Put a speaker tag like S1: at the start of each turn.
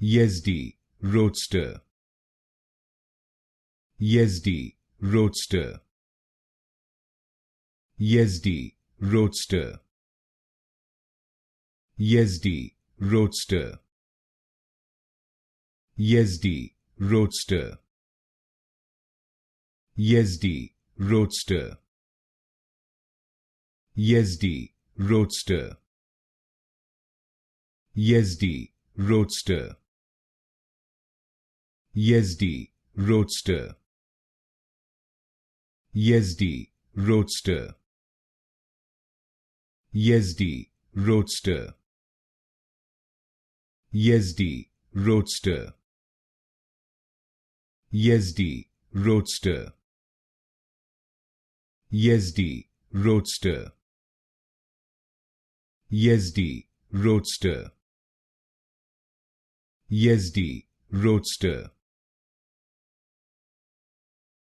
S1: Yezdi Roadster. Yezdi Roadster. Yezdi Roadster. Yezdi Roadster. Yezdi Roadster. Yezdi Roadster. Yezdi Roadster. Yezdi Roadster. Yezdi Roadster. Yezdi Roadster. Yezdi Roadster. Yezdi Roadster. Yezdi Roadster. Yezdi Roadster. Yezdi Roadster. Yezdi Roadster.